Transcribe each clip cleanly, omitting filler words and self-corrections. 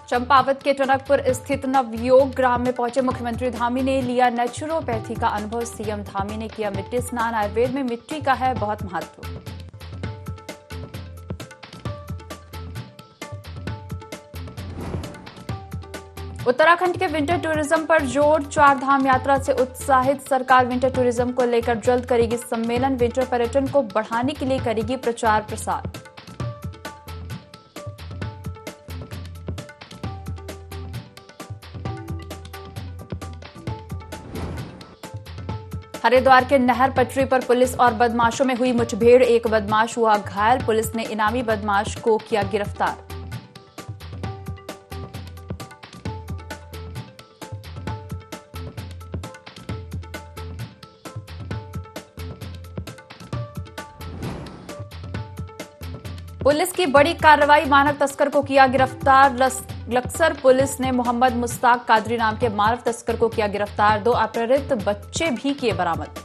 चंपावत के टनकपुर स्थित नवयोग ग्राम में पहुंचे मुख्यमंत्री धामी ने लिया नेचुरोपैथी का अनुभव। सीएम धामी ने किया मिट्टी स्नान। आयुर्वेद में मिट्टी का है बहुत महत्व। उत्तराखंड के विंटर टूरिज्म पर जोर। 4 धाम यात्रा से उत्साहित सरकार विंटर टूरिज्म को लेकर जल्द करेगी सम्मेलन। विंटर पर्यटन को बढ़ाने के लिए करेगी प्रचार प्रसार। हरिद्वार के नहर पटरी पर पुलिस और बदमाशों में हुई मुठभेड़। एक बदमाश हुआ घायल। पुलिस ने इनामी बदमाश को किया गिरफ्तार। पुलिस की बड़ी कार्रवाई। मानव तस्कर को किया गिरफ्तार। लक्सर पुलिस ने मोहम्मद मुस्ताक कादरी नाम के मानव तस्कर को किया गिरफ्तार। 2 अपहृत बच्चे भी किए बरामद।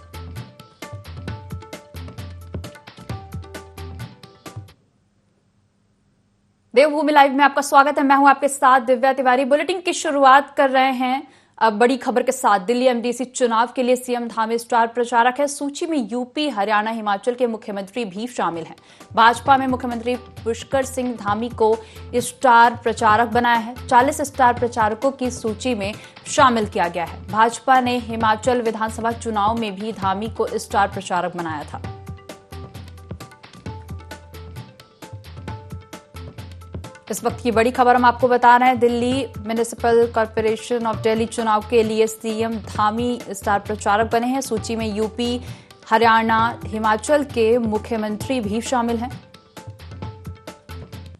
देवभूमि लाइव में आपका स्वागत है। मैं हूं आपके साथ दिव्या तिवारी। बुलेटिन की शुरुआत कर रहे हैं अब बड़ी खबर के साथ। दिल्ली एमडीसी चुनाव के लिए सीएम धामी स्टार प्रचारक है। सूची में यूपी, हरियाणा, हिमाचल के मुख्यमंत्री भी शामिल हैं। भाजपा में मुख्यमंत्री पुष्कर सिंह धामी को स्टार प्रचारक बनाया है। 40 स्टार प्रचारकों की सूची में शामिल किया गया है। भाजपा ने हिमाचल विधानसभा चुनाव में भी धामी को स्टार प्रचारक बनाया था। इस वक्त की बड़ी खबर हम आपको बता रहे हैं। Delhi municipal corporation of Delhi चुनाव के लिए सीएम धामी स्टार प्रचारक बने हैं। सूची में यूपी, हरियाणा, हिमाचल के मुख्यमंत्री भी शामिल हैं।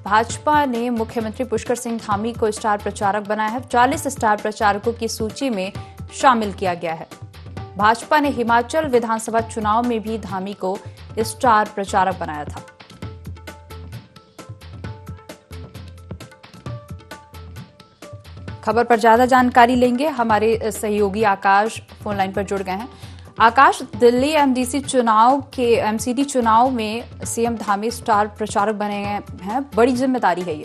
भाजपा ने मुख्यमंत्री पुष्कर सिंह धामी को स्टार प्रचारक बनाया है। 40 स्टार प्रचारकों की सूची में शामिल किया गया है। भाजपा ने हिमाचल विधानसभा चुनाव में भी धामी को स्टार प्रचारक बनाया था। खबर पर ज्यादा जानकारी लेंगे। हमारे सहयोगी आकाश फोन लाइन पर जुड़ गए हैं। आकाश, दिल्ली एमडीसी चुनाव के एमसीडी चुनाव में सीएम धामी स्टार प्रचारक बने हैं। बड़ी जिम्मेदारी है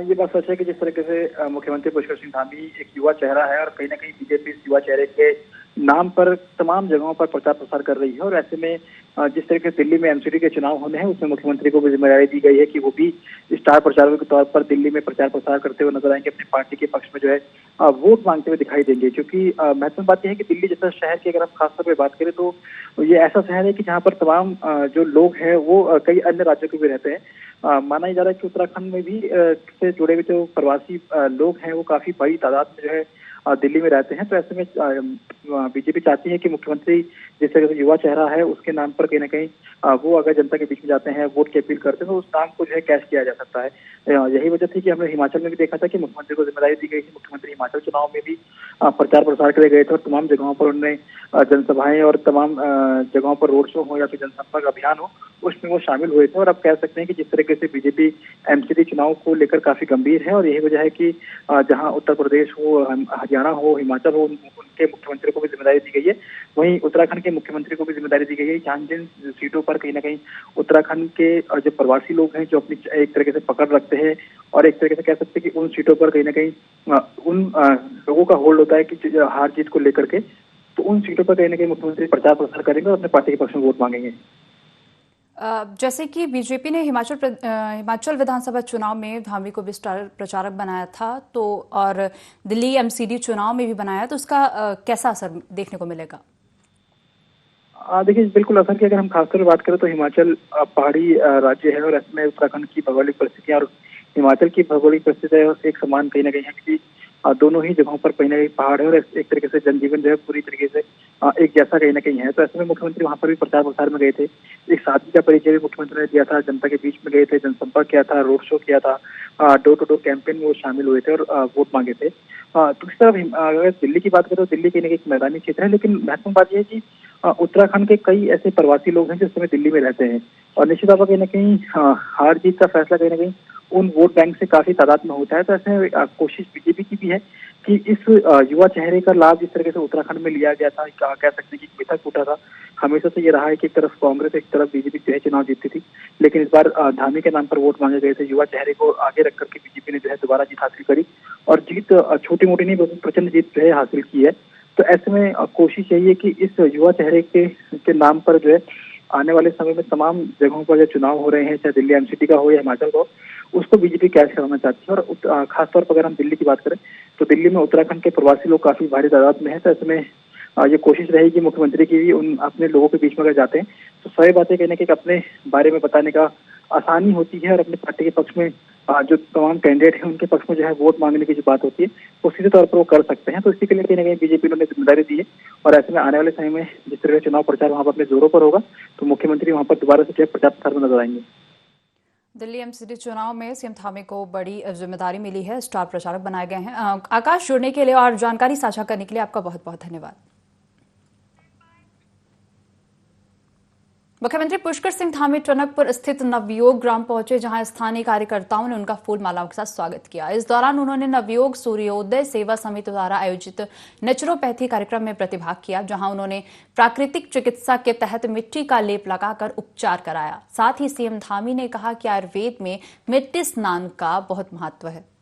ये बात सच है कि जिस तरीके से मुख्यमंत्री पुष्कर सिंह धामी एक युवा चेहरा है और कहीं ना कहीं बीजेपी इस युवा चेहरे के नाम पर तमाम जगहों पर प्रचार प्रसार कर रही है। और ऐसे में जिस तरीके से दिल्ली में एमसीडी के चुनाव होने हैं उसमें मुख्यमंत्री को भी जिम्मेदारी दी गई है कि वो भी स्टार प्रचारकों के तौर पर दिल्ली में प्रचार प्रसार करते हुए नजर आएंगे। अपनी पार्टी के पक्ष में जो है वोट मांगते हुए दिखाई देंगे। क्योंकि महत्वपूर्ण बात यह है कि दिल्ली जैसा शहर की अगर हम खासतौर पर बात करें तो ये ऐसा शहर है कि जहाँ पर तमाम जो लोग हैं वो कई अन्य राज्यों के भी रहते हैं। माना जा रहा है कि उत्तराखंड में भी से जुड़े हुए जो प्रवासी लोग हैं वो काफी बड़ी तादाद में जो है दिल्ली में रहते हैं। तो ऐसे में बीजेपी चाहती है कि मुख्यमंत्री जिस तरह से युवा चेहरा है उसके नाम पर कहीं ना कहीं वो अगर जनता के बीच में जाते हैं, वोट की अपील करते हैं तो उस नाम को जो है कैश किया जा सकता है। यही वजह थी कि हमने हिमाचल में भी देखा था कि मुख्यमंत्री को जिम्मेदारी दी गई थी। मुख्यमंत्री हिमाचल चुनाव में भी प्रचार प्रसार के लिए गए थे और तमाम जगहों पर उन्होंने जनसभाएं और तमाम जगहों पर रोड शो हो या फिर जनसंपर्क अभियान हो उसमें वो शामिल हुए थे। और अब कह सकते हैं कि जिस तरीके से बीजेपी एमसीडी चुनाव को लेकर काफी गंभीर है और यही वजह है कि जहां उत्तर प्रदेश हो, हरियाणा हो, हिमाचल हो, उनके मुख्यमंत्री को भी जिम्मेदारी दी गई है। वहीं उत्तराखंड के मुख्यमंत्री को भी जिम्मेदारी दी गई है। जहां जिन सीटों पर कहीं ना कहीं उत्तराखंड के जो प्रवासी लोग हैं जो अपनी एक तरीके से पकड़ रखते हैं और एक तरीके से कह सकते हैं कि उन सीटों पर कहीं ना कहीं उन लोगों का होल्ड होता है कि हार जीत को लेकर के, तो उन सीटों पर कहीं ना कहीं मुख्यमंत्री प्रचार प्रसार करेंगे और अपने पार्टी के पक्ष में वोट मांगेंगे। जैसे कि बीजेपी ने हिमाचल विधानसभा चुनाव में धामी को भी स्टार प्रचारक बनाया था तो और दिल्ली एमसीडी चुनाव में भी बनाया, तो उसका कैसा असर देखने को मिलेगा? देखिए, बिल्कुल असर की अगर हम खासतौर पर बात करें तो हिमाचल पहाड़ी राज्य है और इसमें उत्तराखंड की भौगोलिक परिस्थितियां और हिमाचल की भौगोलिक परिस्थितियां एक समान कहीं ना कहीं है कि दोनों ही जगहों पर कहीं ना कहीं पहाड़ है और एक तरीके से जनजीवन जो है पूरी तरीके से एक जैसा कहीं ना कहीं है। तो ऐसे में मुख्यमंत्री वहां पर भी प्रचार प्रसार में गए थे। एक सादगी का परिचय भी मुख्यमंत्री ने दिया था, जनता के बीच में गए थे, जनसंपर्क किया था, रोड शो किया था, डोर टू डोर कैंपेन में वो शामिल हुए थे और वोट मांगे थे। दूसरी तरफ अगर दिल्ली की बात करें तो दिल्ली कहीं ना कहीं एक मैदानी क्षेत्र है, लेकिन महत्वपूर्ण बात यह है कि उत्तराखंड के कई ऐसे प्रवासी लोग हैं जो इस समय दिल्ली में रहते हैं और निश्चित तौर पर कहीं ना कहीं हार जीत का फैसला कहीं ना कहीं उन वोट बैंक से काफी तादाद में होता है। तो ऐसे में कोशिश बीजेपी की भी है कि इस युवा चेहरे का लाभ जिस तरीके से उत्तराखंड में लिया गया था, कह सकते हैं कि मिथक उठा था, हमेशा से ये रहा है कि एक तरफ कांग्रेस, एक तरफ बीजेपी जो है चुनाव जीतती थी, लेकिन इस बार धामी के नाम पर वोट मांगे गए थे। युवा चेहरे को आगे रख करके बीजेपी ने जो है दोबारा जीत हासिल करी और जीत छोटी मोटी नहीं बल्कि प्रचंड जीत जो है हासिल की है। तो ऐसे में कोशिश यही है कि इस युवा चेहरे के नाम पर जो है आने वाले समय में तमाम जगहों पर जो चुनाव हो रहे हैं, चाहे दिल्ली एमसीडी का हो या हिमाचल का हो, उसको बीजेपी कैच कराना चाहती है। और खासतौर पर अगर हम दिल्ली की बात करें तो दिल्ली में उत्तराखंड के प्रवासी लोग काफी भारी तादाद में है। तो ऐसे में ये कोशिश रहेगी मुख्यमंत्री की भी, उन अपने लोगों के बीच में अगर जाते हैं तो सारी बातें कहने के अपने बारे में बताने का आसानी होती है और अपनी पार्टी के पक्ष में जो तमाम कैंडिडेट हैं उनके पक्ष में जो है वोट मांगने की जो बात होती है वो सीधे तौर पर वो कर सकते हैं। तो इसी के लिए कहीं ना कहीं बीजेपी ने जिम्मेदारी दी है और ऐसे में आने वाले समय में जिस तरह का चुनाव प्रचार वहां पर अपने जोरों पर होगा तो मुख्यमंत्री वहां पर दोबारा से जो है प्रचार प्रसार में नजर आएंगे। दिल्ली एमसीडी चुनाव में सीएम धामी को बड़ी जिम्मेदारी मिली है, स्टार प्रचारक बनाए गए हैं। आकाश, जुड़ने के लिए और जानकारी साझा करने के लिए आपका बहुत बहुत धन्यवाद। मुख्यमंत्री पुष्कर सिंह धामी टनकपुर स्थित नवयोग ग्राम पहुंचे, जहां स्थानीय कार्यकर्ताओं ने उनका फूल मालाओं के साथ स्वागत किया। इस दौरान उन्होंने नवयोग सूर्योदय सेवा समिति द्वारा आयोजित नेचुरोपैथी कार्यक्रम में प्रतिभाग किया, जहां उन्होंने प्राकृतिक चिकित्सा के तहत मिट्टी का लेप लगाकर उपचार कराया। साथ ही सीएम धामी ने कहा कि आयुर्वेद में मिट्टी स्नान का बहुत महत्व है।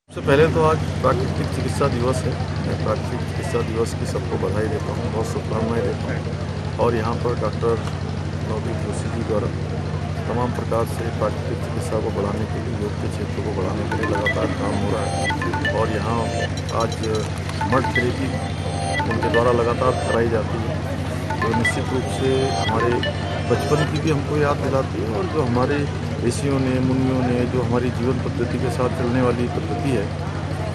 सबसे पहले तो आज प्राकृतिक चिकित्सा दिवस है। मैं प्राकृतिक चिकित्सा दिवस की सबको बधाई देता हूँ, बहुत शुभकामनाएं देता हूँ। और यहाँ पर डॉक्टर नवदीप जोशी जी द्वारा तमाम प्रकार से प्राकृतिक चिकित्सा को बढ़ाने के लिए, योग के क्षेत्र को बढ़ाने के लिए लगातार काम हो रहा है। और यहाँ आज मड थेरेपी उनके द्वारा लगातार कराई जाती है, तो निश्चित रूप से हमारे बचपन की भी हमको याद दिलाती है। और जो हमारे ऋषियों ने, मुनियों ने जो हमारी जीवन पद्धति के साथ चलने वाली पद्धति है,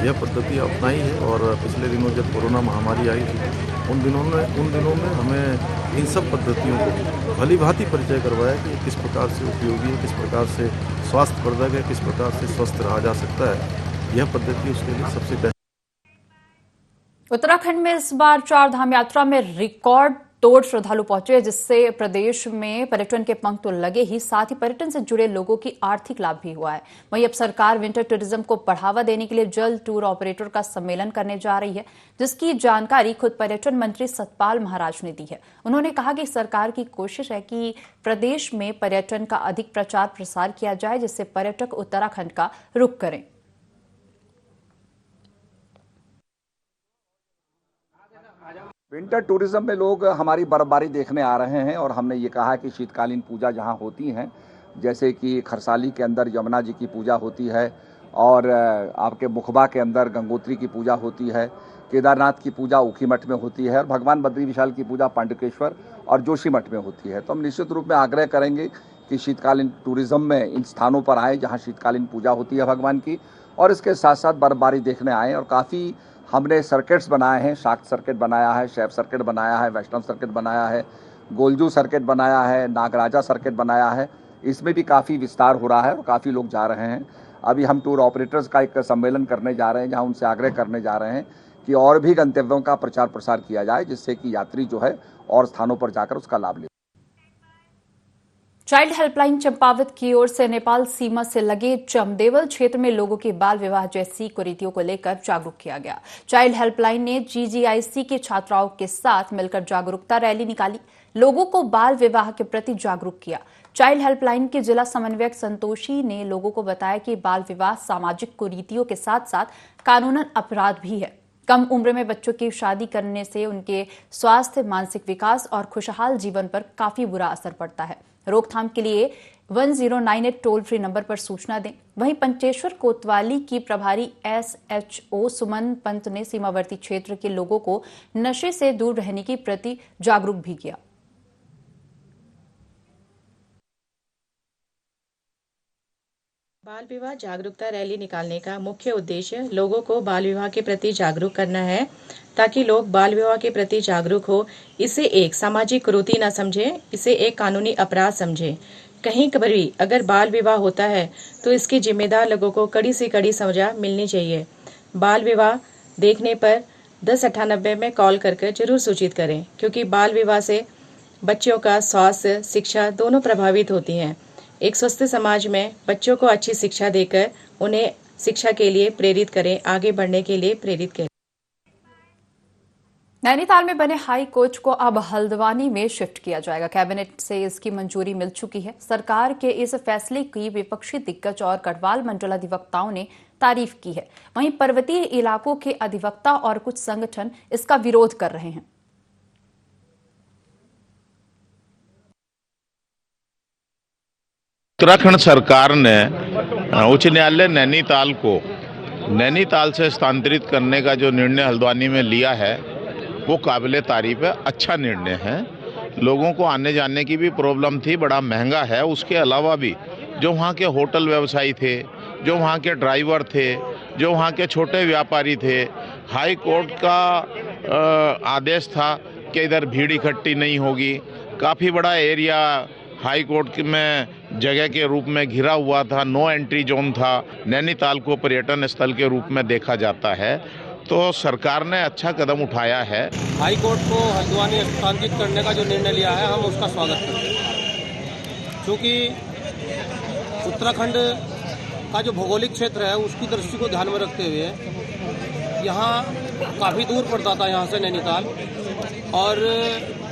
यह पद्धति अपनाई है। और पिछले दिनों जब कोरोना महामारी आई थी उन दिनों में हमें इन सब पद्धतियों को भली भांति परिचय करवाया कि किस प्रकार से उपयोगी है, किस प्रकार से स्वास्थ्यवर्धक है, किस प्रकार से स्वस्थ रहा जा सकता है। यह पद्धति उसके लिए सबसे बेहतर। उत्तराखंड में इस बार चार धाम यात्रा में रिकॉर्ड तोड़ श्रद्धालु पहुंचे, जिससे प्रदेश में पर्यटन के पंख तो लगे ही, साथ ही पर्यटन से जुड़े लोगों की आर्थिक लाभ भी हुआ है। वहीं अब सरकार विंटर टूरिज्म को बढ़ावा देने के लिए जल्द टूर ऑपरेटर का सम्मेलन करने जा रही है, जिसकी जानकारी खुद पर्यटन मंत्री सतपाल महाराज ने दी है। उन्होंने कहा कि सरकार की कोशिश है कि प्रदेश में पर्यटन का अधिक प्रचार प्रसार किया जाए, जिससे पर्यटक उत्तराखंड का रुख करें। विंटर टूरिज्म में लोग हमारी बर्फबारी देखने आ रहे हैं और हमने ये कहा कि शीतकालीन पूजा जहां होती हैं, जैसे कि खरसाली के अंदर यमुना जी की पूजा होती है और आपके मुखबा के अंदर गंगोत्री की पूजा होती है, केदारनाथ की पूजा ऊखीमठ में होती है और भगवान बद्री विशाल की पूजा पांडुकेश्वर और जोशीमठ में होती है। तो हम निश्चित रूप में आग्रह करेंगे कि शीतकालीन टूरिज्म में इन स्थानों पर आएँ जहाँ शीतकालीन पूजा होती है भगवान की, और इसके साथ साथ बर्फबारी देखने आएँ। और काफ़ी हमने सर्किट्स बनाए हैं, शाक्त सर्किट बनाया है, शैव सर्किट बनाया है, वैष्णव सर्किट बनाया है, गोलजू सर्किट बनाया है, नागराजा सर्किट बनाया है। इसमें भी काफ़ी विस्तार हो रहा है और काफ़ी लोग जा रहे हैं। अभी हम टूर ऑपरेटर्स का एक सम्मेलन करने जा रहे हैं, जहां उनसे आग्रह करने जा रहे हैं कि और भी गंतव्यों का प्रचार प्रसार किया जाए, जिससे कि यात्री जो है और स्थानों पर जाकर उसका लाभ ले। चाइल्ड हेल्पलाइन चंपावत की ओर से नेपाल सीमा से लगे चमदेवल क्षेत्र में लोगों की बाल विवाह जैसी कुरीतियों को लेकर जागरूक किया गया। चाइल्ड हेल्पलाइन ने जीजीआईसी के छात्राओं के साथ मिलकर जागरूकता रैली निकाली, लोगों को बाल विवाह के प्रति जागरूक किया। चाइल्ड हेल्पलाइन के जिला समन्वयक संतोषी ने लोगों को बताया कि बाल विवाह सामाजिक कुरीतियों के साथ साथ कानूनन अपराध भी है। कम उम्र में बच्चों की शादी करने से उनके स्वास्थ्य, मानसिक विकास और खुशहाल जीवन पर काफी बुरा असर पड़ता है। रोकथाम के लिए 1098 टोल फ्री नंबर पर सूचना दें। वहीं पंचेश्वर कोतवाली की प्रभारी SHO सुमन पंत ने सीमावर्ती क्षेत्र के लोगों को नशे से दूर रहने की प्रति जागरूक भी किया। बाल विवाह जागरूकता रैली निकालने का मुख्य उद्देश्य लोगों को बाल विवाह के प्रति जागरूक करना है, ताकि लोग बाल विवाह के प्रति जागरूक हो, इसे एक सामाजिक कुरीति न समझें, इसे एक कानूनी अपराध समझें। कहीं कभी अगर बाल विवाह होता है तो इसके जिम्मेदार लोगों को कड़ी से कड़ी सजा मिलनी चाहिए। बाल विवाह देखने पर 1098 में कॉल करके जरूर सूचित करें, क्योंकि बाल विवाह से बच्चों का स्वास्थ्य, शिक्षा दोनों प्रभावित होती हैं। एक स्वस्थ समाज में बच्चों को अच्छी शिक्षा देकर उन्हें शिक्षा के लिए प्रेरित करें, आगे बढ़ने के लिए प्रेरित करें। नैनीताल में बने हाई कोर्ट को अब हल्द्वानी में शिफ्ट किया जाएगा। कैबिनेट से इसकी मंजूरी मिल चुकी है। सरकार के इस फैसले की विपक्षी दिग्गज और गढ़वाल मंडल अधिवक्ताओं ने तारीफ की है। वहीं पर्वतीय इलाकों के अधिवक्ता और कुछ संगठन इसका विरोध कर रहे हैं। उत्तराखंड सरकार ने उच्च न्यायालय नैनीताल से स्थानांतरित करने का जो निर्णय हल्द्वानी में लिया है वो काबिले तारीफ है, अच्छा निर्णय है। लोगों को आने जाने की भी प्रॉब्लम थी, बड़ा महंगा है। उसके अलावा भी जो वहाँ के होटल व्यवसायी थे, जो वहाँ के ड्राइवर थे, जो वहाँ के छोटे व्यापारी थे, हाई कोर्ट का आदेश था कि इधर भीड़ इकट्ठी नहीं होगी। काफ़ी बड़ा एरिया हाई कोर्ट में जगह के रूप में घिरा हुआ था, नो एंट्री जोन था। नैनीताल को पर्यटन स्थल के रूप में देखा जाता है, तो सरकार ने अच्छा कदम उठाया है। हाई कोर्ट को हल्द्वानी स्थानांतरित करने का जो निर्णय लिया है, हम उसका स्वागत करते हैं, क्योंकि उत्तराखंड का जो भौगोलिक क्षेत्र है उसकी दृष्टि को ध्यान में रखते हुए यहाँ काफ़ी दूर पड़ता था यहाँ से नैनीताल, और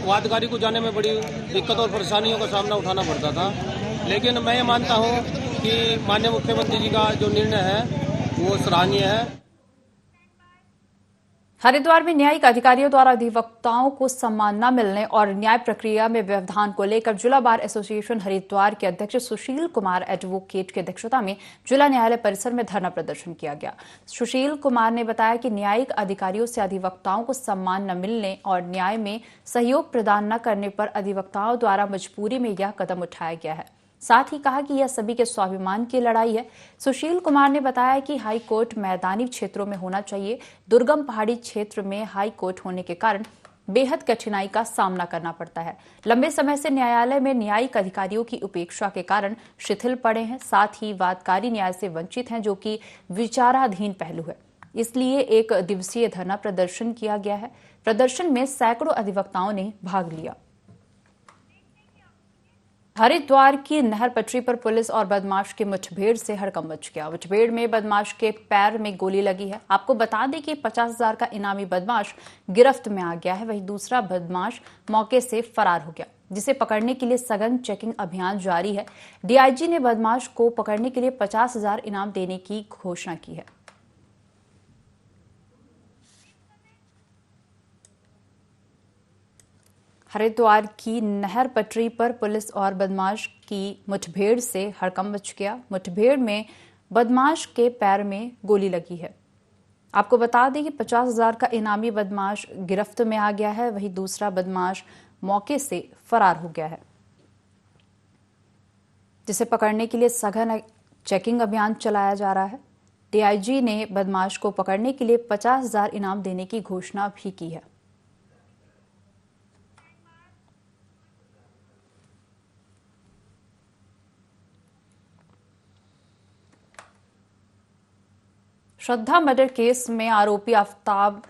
वादकारी को जाने में बड़ी दिक्कत और परेशानियों का सामना उठाना पड़ता था। लेकिन मैं ये मानता हूँ कि माननीय मुख्यमंत्री जी का जो निर्णय है वो सराहनीय है। हरिद्वार में न्यायिक अधिकारियों द्वारा अधिवक्ताओं को सम्मान न मिलने और न्याय प्रक्रिया में व्यवधान को लेकर जिला बार एसोसिएशन हरिद्वार के अध्यक्ष सुशील कुमार एडवोकेट की अध्यक्षता में जिला न्यायालय परिसर में धरना प्रदर्शन किया गया। सुशील कुमार ने बताया कि न्यायिक अधिकारियों से अधिवक्ताओं को सम्मान न मिलने और न्याय में सहयोग प्रदान न करने पर अधिवक्ताओं द्वारा मजबूरी में यह कदम उठाया गया है। साथ ही कहा कि यह सभी के स्वाभिमान की लड़ाई है। सुशील कुमार ने बताया कि हाई कोर्ट मैदानी क्षेत्रों में होना चाहिए। दुर्गम पहाड़ी क्षेत्र में हाई कोर्ट होने के कारण बेहद कठिनाई का सामना करना पड़ता है। लंबे समय से न्यायालय में न्यायिक अधिकारियों की उपेक्षा के कारण शिथिल पड़े हैं। साथ ही वादकारी न्याय से वंचित हैं, जो कि विचाराधीन पहलू है। इसलिए एक दिवसीय धरना प्रदर्शन किया गया है। प्रदर्शन में सैकड़ों अधिवक्ताओं ने भाग लिया। हरिद्वार की नहर पटरी पर पुलिस और बदमाश की मुठभेड़ से हड़कंप मच गया। मुठभेड़ में बदमाश के पैर में गोली लगी है। आपको बता दें कि 50,000 का इनामी बदमाश गिरफ्त में आ गया है। वहीं दूसरा बदमाश मौके से फरार हो गया, जिसे पकड़ने के लिए सघन चेकिंग अभियान जारी है। डीआईजी ने बदमाश को पकड़ने के लिए 50,000 इनाम देने की घोषणा की है। हरिद्वार की नहर पटरी पर पुलिस और बदमाश की मुठभेड़ से हड़कंप मच गया। मुठभेड़ में बदमाश के पैर में गोली लगी है। आपको बता दें कि 50,000 का इनामी बदमाश गिरफ्त में आ गया है। वहीं दूसरा बदमाश मौके से फरार हो गया है, जिसे पकड़ने के लिए सघन चेकिंग अभियान चलाया जा रहा है। डीआईजी ने बदमाश को पकड़ने के लिए 50,000 इनाम देने की घोषणा भी की है। श्रद्धा मर्डर केस में आरोपी आफ्ताब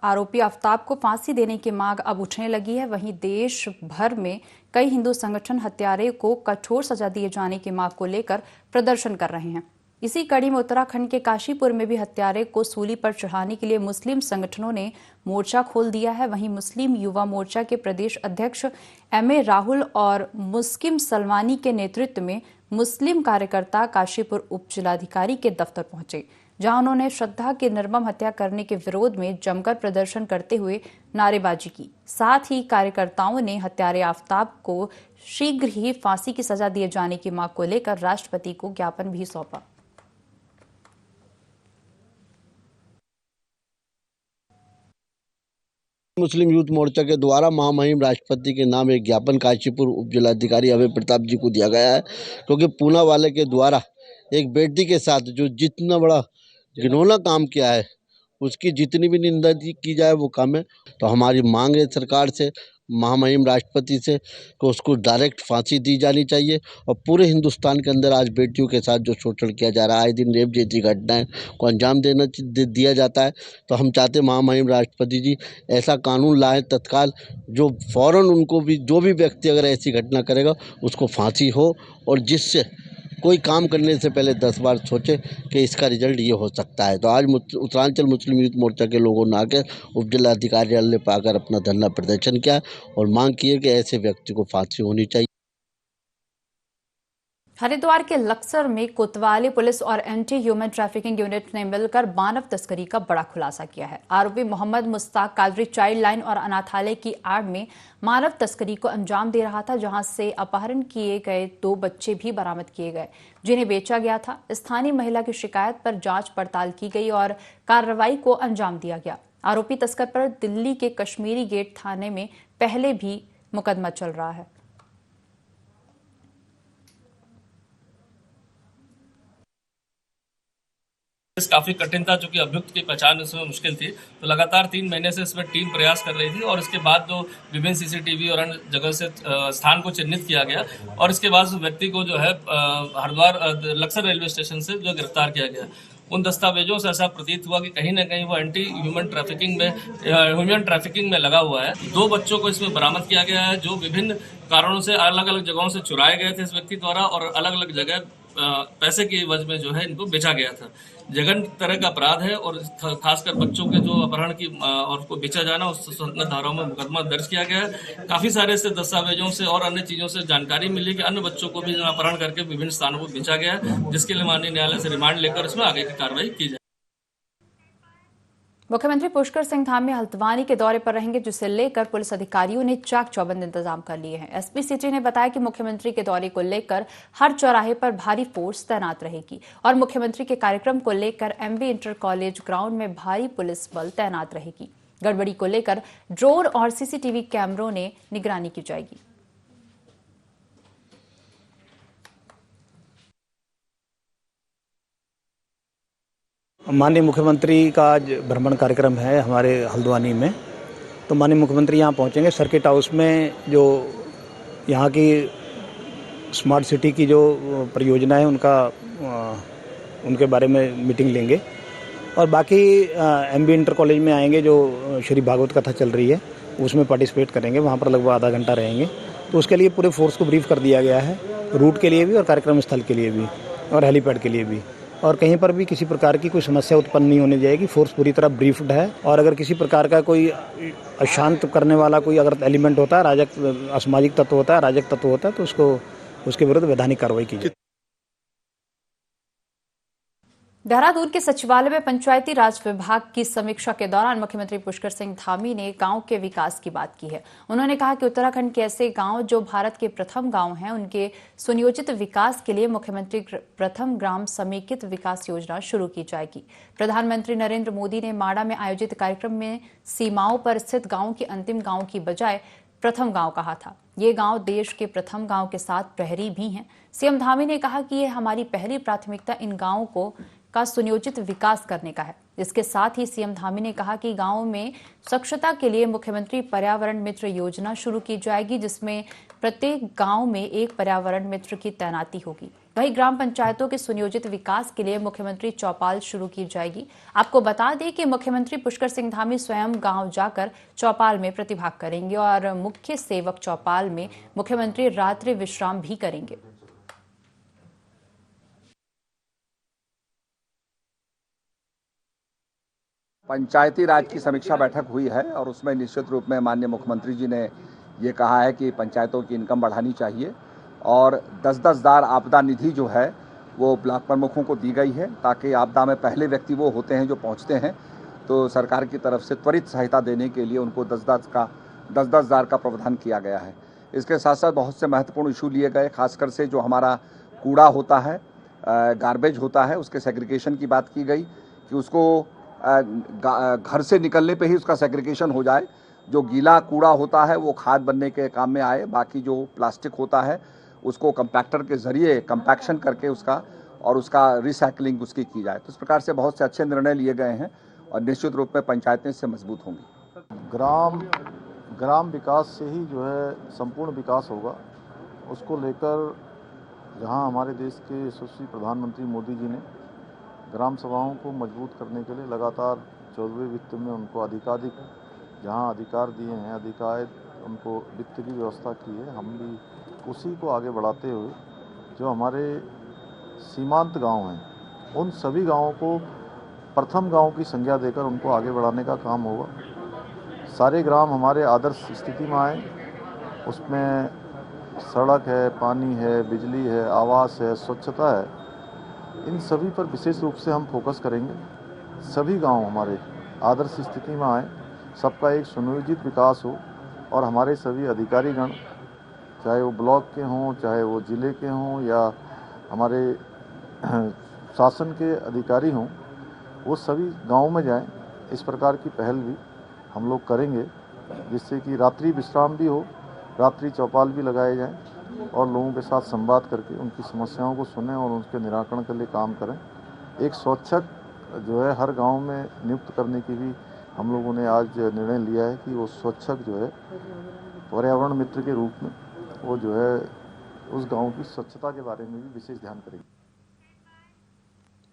आरोपी आफ्ताब को फांसी देने की मांग अब उठने लगी है। वहीं देश भर में कई हिंदू संगठन हत्यारे को कठोर सजा दिए जाने की मांग को लेकर प्रदर्शन कर रहे हैं। इसी कड़ी में उत्तराखंड के काशीपुर में भी हत्यारे को सूली पर चढ़ाने के लिए मुस्लिम संगठनों ने मोर्चा खोल दिया है। वहीं मुस्लिम युवा मोर्चा के प्रदेश अध्यक्ष एमए राहुल और मुस्किम सलमानी के नेतृत्व में मुस्लिम कार्यकर्ता काशीपुर उप जिलाधिकारी के दफ्तर पहुंचे, जहां उन्होंने श्रद्धा की निर्मम हत्या करने के विरोध में जमकर प्रदर्शन करते हुए नारेबाजी की। साथ ही कार्यकर्ताओं ने हत्यारे आफ्ताब को शीघ्र ही फांसी की सजा दिए जाने की मांग को लेकर राष्ट्रपति को ज्ञापन भी सौंपा। मुस्लिम यूथ मोर्चा के द्वारा महामहिम राष्ट्रपति के नाम एक ज्ञापन काशीपुर उप जिलाधिकारी अभय प्रताप जी को दिया गया है, क्योंकि पूना वाले के द्वारा एक बेटी के साथ जो जितना बड़ा घिनौना काम किया है उसकी जितनी भी निंदा की जाए वो कम है। तो हमारी मांग है सरकार से, महामहिम राष्ट्रपति से कि उसको डायरेक्ट फांसी दी जानी चाहिए। और पूरे हिंदुस्तान के अंदर आज बेटियों के साथ जो शोषण किया जा रहा है, आए दिन रेप जैसी घटनाएं को अंजाम दिया जाता है, तो हम चाहते महामहिम राष्ट्रपति जी ऐसा कानून लाएं तत्काल, जो फ़ौरन उनको भी, जो भी व्यक्ति अगर ऐसी घटना करेगा उसको फांसी हो, और जिससे कोई काम करने से पहले 10 बार सोचे कि इसका रिजल्ट ये हो सकता है। तो आज उत्तरांचल मुस्लिम यूथ मोर्चा के लोगों ने आकर उपजिलाधिकारी पाकर अपना धरना प्रदर्शन किया और मांग की है कि ऐसे व्यक्ति को फांसी होनी चाहिए। हरिद्वार के लक्सर में कोतवाली पुलिस और एंटी ह्यूमन ट्रैफिकिंग यूनिट ने मिलकर मानव तस्करी का बड़ा खुलासा किया है। आरोपी मोहम्मद मुस्ताक कादरी चाइल्ड लाइन और अनाथालय की आड़ में मानव तस्करी को अंजाम दे रहा था, जहां से अपहरण किए गए 2 बच्चे भी बरामद किए गए, जिन्हें बेचा गया था। स्थानीय महिला की शिकायत पर जांच पड़ताल की गई और कार्रवाई को अंजाम दिया गया। आरोपी तस्कर पर दिल्ली के कश्मीरी गेट थाने में पहले भी मुकदमा चल रहा है। काफी कठिन था, चूंकि अभियुक्त की पहचान इसमें मुश्किल थी, तो लगातार 3 महीने से इसमें टीम प्रयास कर रही थी और इसके बाद जो विभिन्न सीसीटीवी और अन्य जगह से स्थान को चिन्हित किया गया और इसके बाद उस व्यक्ति को जो है हरिद्वार लक्सर रेलवे स्टेशन से जो गिरफ्तार किया गया। उन दस्तावेजों से ऐसा प्रतीत हुआ कि कहीं न कहीं वो एंटी ह्यूमन ट्रैफिकिंग में लगा हुआ है। 2 बच्चों को इसमें बरामद किया गया है, जो विभिन्न कारणों से अलग अलग जगहों से चुराए गए थे इस व्यक्ति द्वारा और अलग अलग जगह पैसे की एवज में जो है इनको बेचा गया था। जघन्य तरह का अपराध है और खासकर बच्चों के जो अपहरण की और उसको बेचा जाना, उस संबंधित धाराओं में मुकदमा दर्ज किया गया है। काफी सारे ऐसे दस्तावेजों से और अन्य चीजों से जानकारी मिली कि अन्य बच्चों को भी अपहरण करके विभिन्न स्थानों पर बेचा गया है, जिसके लिए माननीय न्यायालय से रिमांड लेकर इसमें आगे की कार्रवाई की जाए। मुख्यमंत्री पुष्कर सिंह धामी हल्द्वानी के दौरे पर रहेंगे, जिसे लेकर पुलिस अधिकारियों ने चाक चौबंद इंतजाम कर लिए हैं। एसपी सिटी ने बताया कि मुख्यमंत्री के दौरे को लेकर हर चौराहे पर भारी फोर्स तैनात रहेगी और मुख्यमंत्री के कार्यक्रम को लेकर एमबी इंटर कॉलेज ग्राउंड में भारी पुलिस बल तैनात रहेगी। गड़बड़ी को लेकर ड्रोन और सीसीटीवी कैमरों ने निगरानी की जाएगी। माननीय मुख्यमंत्री का आज भ्रमण कार्यक्रम है हमारे हल्द्वानी में, तो माननीय मुख्यमंत्री यहाँ पहुँचेंगे। सर्किट हाउस में जो यहाँ की स्मार्ट सिटी की जो परियोजना है उनके बारे में मीटिंग लेंगे और बाकी एमबी इंटर कॉलेज में आएंगे, जो श्री भागवत कथा चल रही है उसमें पार्टिसिपेट करेंगे। वहाँ पर लगभग आधा घंटा रहेंगे, तो उसके लिए पूरे फोर्स को ब्रीफ कर दिया गया है, रूट के लिए भी और कार्यक्रम स्थल के लिए भी और हेलीपैड के लिए भी। और कहीं पर भी किसी प्रकार की कोई समस्या उत्पन्न नहीं होने जाएगी। फोर्स पूरी तरह ब्रीफ्ड है और अगर किसी प्रकार का कोई अशांत करने वाला कोई अगर एलिमेंट होता है, असामाजिक तत्व होता है, अराजक तत्व होता है, तो उसके विरुद्ध वैधानिक कार्रवाई की जाए। देहरादून के सचिवालय में पंचायती राज विभाग की समीक्षा के दौरान मुख्यमंत्री पुष्कर सिंह धामी ने गांव के विकास की बात की है। उन्होंने कहा कि उत्तराखंड के ऐसे गांव जो भारत के प्रथम गांव हैं, उनके सुनियोजित विकास के लिए मुख्यमंत्री प्रथम ग्राम समेकित विकास योजना शुरू की जाएगी। प्रधानमंत्री नरेंद्र मोदी ने माड़ा में आयोजित कार्यक्रम में सीमाओं पर स्थित गांव की अंतिम गांव की बजाय प्रथम गांव कहा था। ये गांव देश के प्रथम गांव के साथ प्रहरी भी हैं। सीएम धामी ने कहा कि यह हमारी पहली प्राथमिकता इन गांवों का सुनियोजित विकास करने का है। इसके साथ ही सीएम धामी ने कहा कि गांवों में स्वच्छता के लिए मुख्यमंत्री पर्यावरण मित्र योजना शुरू की जाएगी, जिसमें प्रत्येक गांव में एक पर्यावरण मित्र की तैनाती होगी। वहीं ग्राम पंचायतों के सुनियोजित विकास के लिए मुख्यमंत्री चौपाल शुरू की जाएगी। आपको बता दें कि मुख्यमंत्री पुष्कर सिंह धामी स्वयं गांव जाकर चौपाल में प्रतिभाग करेंगे और मुख्य सेवक चौपाल में मुख्यमंत्री रात्रि विश्राम भी करेंगे। पंचायती राज की समीक्षा बैठक हुई है और उसमें निश्चित रूप में माननीय मुख्यमंत्री जी ने ये कहा है कि पंचायतों की इनकम बढ़ानी चाहिए और 10-10 हज़ार आपदा निधि जो है वो ब्लॉक प्रमुखों को दी गई है, ताकि आपदा में पहले व्यक्ति वो होते हैं जो पहुंचते हैं, तो सरकार की तरफ से त्वरित सहायता देने के लिए उनको 10-10 हज़ार का प्रावधान किया गया है। इसके साथ साथ बहुत से महत्वपूर्ण इशू लिए गए, खासकर से जो हमारा कूड़ा होता है, गार्बेज होता है, उसके सेग्रीगेशन की बात की गई कि उसको घर से निकलने पे ही उसका सेग्रीगेशन हो जाए। जो गीला कूड़ा होता है वो खाद बनने के काम में आए, बाकी जो प्लास्टिक होता है उसको कंपैक्टर के ज़रिए कंपैक्शन करके उसका रिसाइकलिंग उसकी की जाए। तो इस प्रकार से बहुत से अच्छे निर्णय लिए गए हैं और निश्चित रूप में पंचायतें इससे मजबूत होंगी। ग्राम विकास से ही जो है संपूर्ण विकास होगा, उसको लेकर जहां हमारे देश के यशस्वी प्रधानमंत्री मोदी जी ने ग्राम सभाओं को मजबूत करने के लिए लगातार 14वें वित्त में उनको अधिकाधिक जहां अधिकार दिए हैं, अधिकार उनको वित्त की व्यवस्था की है, हम भी उसी को आगे बढ़ाते हुए जो हमारे सीमांत गांव हैं उन सभी गांवों को प्रथम गांव की संज्ञा देकर उनको आगे बढ़ाने का काम होगा। सारे ग्राम हमारे आदर्श स्थिति में आए, उसमें सड़क है, पानी है, बिजली है, आवास है, स्वच्छता है, इन सभी पर विशेष रूप से हम फोकस करेंगे। सभी गांव हमारे आदर्श स्थिति में आए, सबका एक सुनियोजित विकास हो और हमारे सभी अधिकारीगण, चाहे वो ब्लॉक के हों, चाहे वो जिले के हों या हमारे शासन के अधिकारी हों, वो सभी गाँव में जाएं। इस प्रकार की पहल भी हम लोग करेंगे, जिससे कि रात्रि विश्राम भी हो, रात्रि चौपाल भी लगाए जाएं और लोगों के साथ संवाद करके उनकी समस्याओं को सुनें और उनके निराकरण के लिए काम करें। एक स्वच्छक जो है हर गांव में नियुक्त करने की भी हम लोगों ने आज निर्णय लिया है कि वो स्वच्छक जो है पर्यावरण मित्र के रूप में वो जो है उस गांव की स्वच्छता के बारे में भी विशेष ध्यान करेंगे।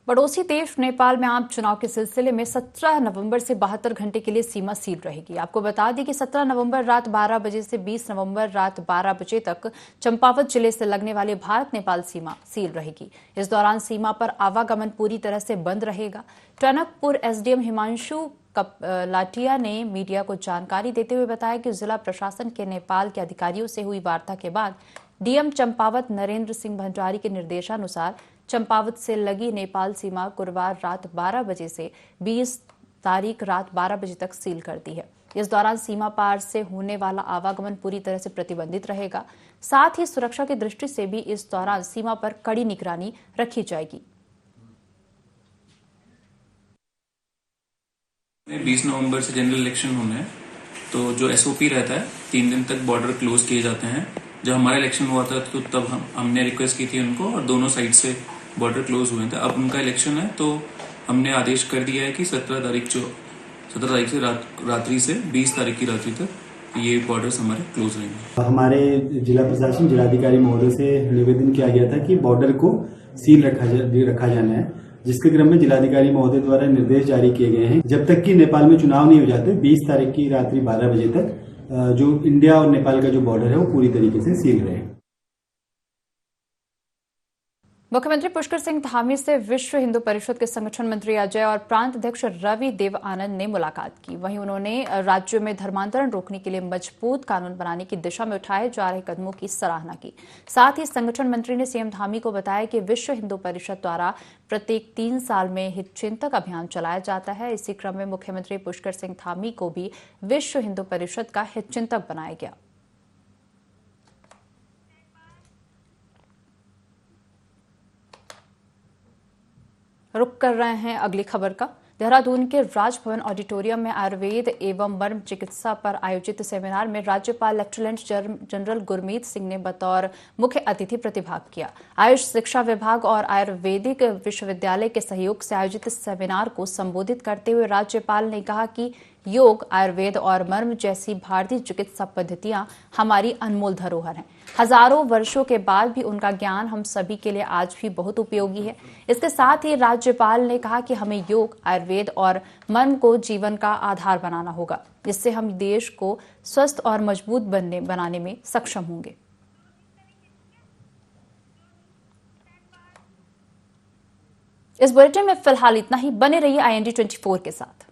पड़ोसी देश नेपाल में आम चुनाव के सिलसिले में 17 नवंबर से 72 घंटे के लिए सीमा सील रहेगी। आपको बता दें कि 17 नवंबर रात 12 बजे से 20 नवंबर रात 12 बजे तक चंपावत जिले से लगने वाली भारत नेपाल सीमा सील रहेगी। इस दौरान सीमा पर आवागमन पूरी तरह से बंद रहेगा। टनकपुर एसडीएम हिमांशु लाटिया ने मीडिया को जानकारी देते हुए बताया कि जिला प्रशासन के नेपाल के अधिकारियों से हुई वार्ता के बाद डीएम चंपावत नरेंद्र सिंह भंडारी के निर्देशानुसार चंपावत से लगी नेपाल सीमा गुरुवार रात 12 बजे से 20 तारीख रात 12 बजे तक सील कर दी है। इस दौरान सीमा पार से होने वाला आवागमन पूरी तरह से प्रतिबंधित रहेगा। साथ ही सुरक्षा की दृष्टि से भी इस दौरान सीमा पर कड़ी निगरानी रखी जाएगी। 20 नवंबर से जनरल इलेक्शन होना है, तो जो एसओपी रहता है 3 दिन तक बॉर्डर क्लोज किए जाते हैं। जब हमारा इलेक्शन हुआ था तो तब हमने रिक्वेस्ट की थी उनको और दोनों साइड से बॉर्डर क्लोज हुए थे। अब उनका इलेक्शन है तो हमने आदेश कर दिया है कि 17 तारीख से रात्रि से 20 तारीख की रात्रि तक ये बॉर्डर्स हमारे क्लोज रहेंगे। हमारे जिला प्रशासन जिलाधिकारी महोदय से निवेदन किया गया था कि बॉर्डर को सील रखा जाना है, जिसके क्रम में जिलाधिकारी महोदय द्वारा निर्देश जारी किए गए हैं जब तक कि नेपाल में चुनाव नहीं हो जाते 20 तारीख की रात्रि 12 बजे तक जो इंडिया और नेपाल का जो बॉर्डर है वो पूरी तरीके से सील रहे। मुख्यमंत्री पुष्कर सिंह धामी से विश्व हिंदू परिषद के संगठन मंत्री अजय और प्रांत अध्यक्ष रवि देव आनंद ने मुलाकात की। वहीं उन्होंने राज्यों में धर्मांतरण रोकने के लिए मजबूत कानून बनाने की दिशा में उठाए जा रहे कदमों की सराहना की। साथ ही संगठन मंत्री ने सीएम धामी को बताया कि विश्व हिंदू परिषद द्वारा प्रत्येक 3 साल में हितचिंतक अभियान चलाया जाता है। इसी क्रम में मुख्यमंत्री पुष्कर सिंह धामी को भी विश्व हिंदू परिषद का हितचिंतक बनाया गया। रुक कर रहे हैं अगली खबर का। देहरादून के राजभवन ऑडिटोरियम में आयुर्वेद एवं मर्म चिकित्सा पर आयोजित सेमिनार में राज्यपाल लेफ्टिनेंट जनरल गुरमीत सिंह ने बतौर मुख्य अतिथि प्रतिभाग किया। आयुष शिक्षा विभाग और आयुर्वेदिक विश्वविद्यालय के सहयोग से आयोजित सेमिनार को संबोधित करते हुए राज्यपाल ने कहा कि योग, आयुर्वेद और मर्म जैसी भारतीय चिकित्सा पद्धतियां हमारी अनमोल धरोहर हैं। हजारों वर्षों के बाद भी उनका ज्ञान हम सभी के लिए आज भी बहुत उपयोगी है। इसके साथ ही राज्यपाल ने कहा कि हमें योग, आयुर्वेद और मर्म को जीवन का आधार बनाना होगा, जिससे हम देश को स्वस्थ और मजबूत बनाने में सक्षम होंगे। इस बुलेटिन में फिलहाल इतना ही। बने रहिए IND 24 के साथ।